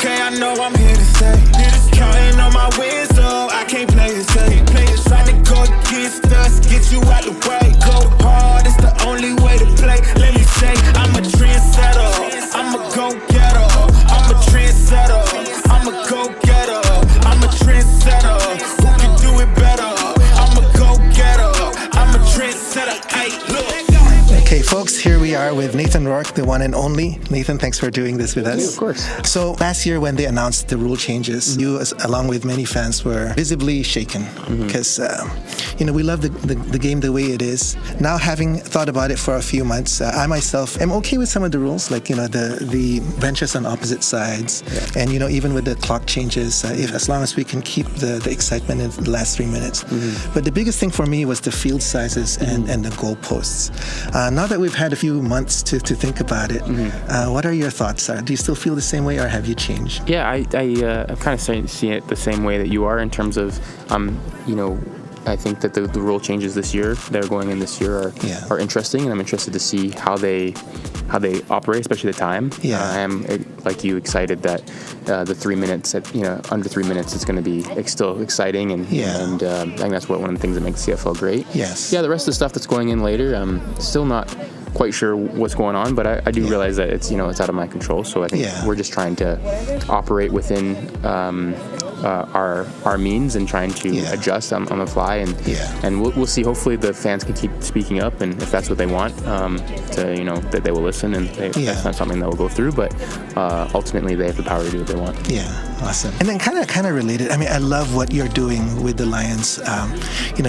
okay, I know I'm here to stay. Counting on my wins, so I can't play it safe. Try to go against us, get you out the way. Go hard, it's the only way to play. Let me say, I'm a trendsetter, I'm a go-getter. I'm a trendsetter, I'm a go-getter. I'm a trendsetter, who can do it better? I'm a go-getter, I'm a trendsetter. Hey, look. Okay, folks, here we are with Nathan Rourke, the one and only. Nathan, thanks for doing this with us. Of course. So last year when they announced the rule changes, you, along with many fans, were visibly shaken because, we love the game the way it is. Now, having thought about it for a few months, I myself am okay with some of the rules, like, the benches on opposite sides. Yeah. And, even with the clock changes, as long as we can keep the excitement in the last 3 minutes. But the biggest thing for me was the field sizes and the goalposts. Now that we've had a few months to think about it, what are your thoughts? Do you still feel the same way, or have you changed? Yeah, I'm kind of seeing it the same way that you are in terms of, I think that the rule changes this year that are going in this year are interesting, and I'm interested to see how they operate, especially the time. Yeah. I am, like you, excited that the 3 minutes under 3 minutes it's going to be still exciting, and I think that's one of the things that makes CFL great. Yes. Yeah, the rest of the stuff that's going in later, I'm still not quite sure what's going on, but I do realize that it's out of my control. So I think we're just trying to operate within our means and trying to adjust on the fly, and we'll see. Hopefully the fans can keep speaking up, and if that's what they want, that they will listen, and that's not something that will go through, but ultimately they have the power to do what they want. Yeah, awesome. And then kind of related, I love what you're doing with the Lions,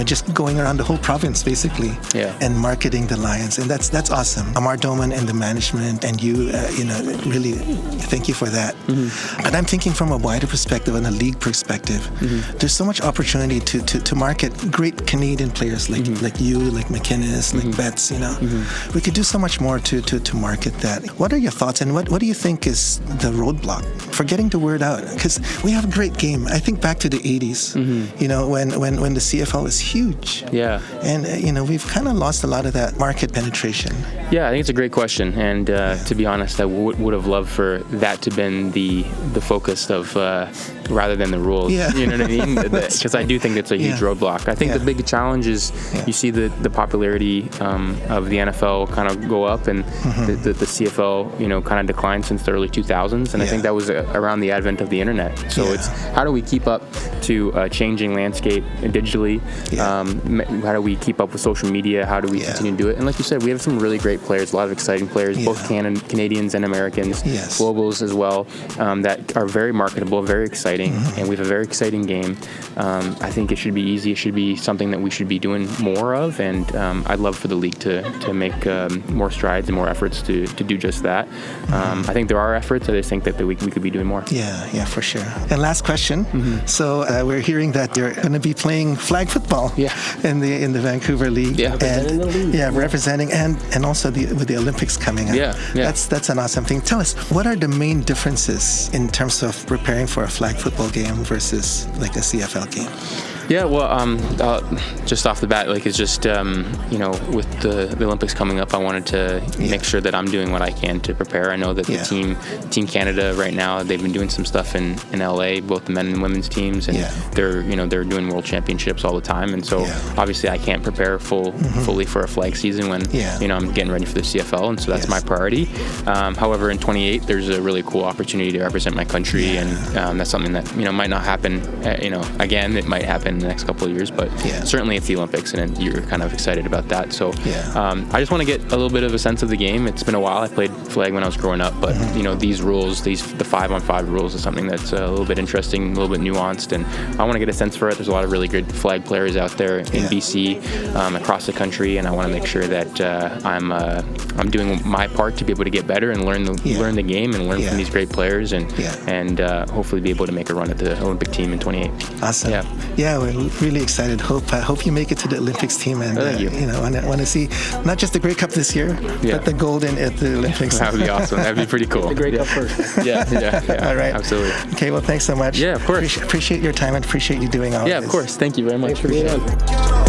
just going around the whole province basically, and marketing the Lions, and that's awesome. Amar Doman and the management and you, really thank you for that. And I'm thinking from a wider perspective and a league perspective, there's so much opportunity to market great Canadian players like you, like McInnes, like Betts. We could do so much more to market that. What are your thoughts, and what do you think is the roadblock for getting the word out? Because we have a great game. I think back to the 80s, when the CFL was huge. Yeah. And we've kind of lost a lot of that market penetration. Yeah, I think it's a great question, and to be honest, I would have loved for that to have been the focus of rather than the rules. Yeah. You know what I mean? Because I do think it's a huge roadblock. I think the big challenge is you see the popularity of the NFL kind of go up, and the CFL kind of declined since the early 2000s, and I think that was around the advent of the internet. So it's how do we keep up to a changing landscape digitally? How do we keep up with social media? How do we continue to do it? And like you said, we have some really great players, a lot of exciting players, both Canadians and Americans, globals as well, that are very marketable, very exciting, and we have a very exciting game. I think it should be easy. It should be something that we should be doing more of, and I'd love for the league to make more strides and more efforts to do just that. I think there are efforts. I just think that we could be doing more. Yeah, for sure. And last question. So we're hearing that you're going to be playing flag football in the Vancouver League. Yeah, representing the league. Yeah, representing, and also with the Olympics coming up. Yeah. That's an awesome thing. Tell us, what are the main differences in terms of preparing for a flag football game versus like a CFL game? Yeah, well, just off the bat, it's just, with the Olympics coming up, I wanted to make sure that I'm doing what I can to prepare. I know that the Team Canada right now, they've been doing some stuff in LA, both the men and women's teams, and they're doing world championships all the time. And so obviously I can't prepare fully for a flag season when, I'm getting ready for the CFL. And so that's my priority. However, in 28, there's a really cool opportunity to represent my country. And that's something that, might not happen, again, it might happen in the next couple of years, but certainly it's the Olympics, and you're kind of excited about that. So I just want to get a little bit of a sense of the game. It's been a while. I played flag when I was growing up, but these rules, the 5-on-5 rules, is something that's a little bit interesting, a little bit nuanced, and I want to get a sense for it. There's a lot of really good flag players out there in BC, across the country, and I want to make sure that I'm doing my part to be able to get better and learn the game and learn from these great players, and hopefully be able to make a run at the Olympic team in 28. Awesome. Yeah, we're really excited. Hope you make it to the Olympics team, and thank you. Want to see not just the Grey Cup this year, but the gold at the Olympics. That would be awesome. That'd be pretty cool. The Grey Cup first. Yeah. All right. Absolutely. Okay. Well, thanks so much. Yeah, of course. Appreciate your time and appreciate you doing all this. Yeah, of course. Thank you very much. Thanks for being on.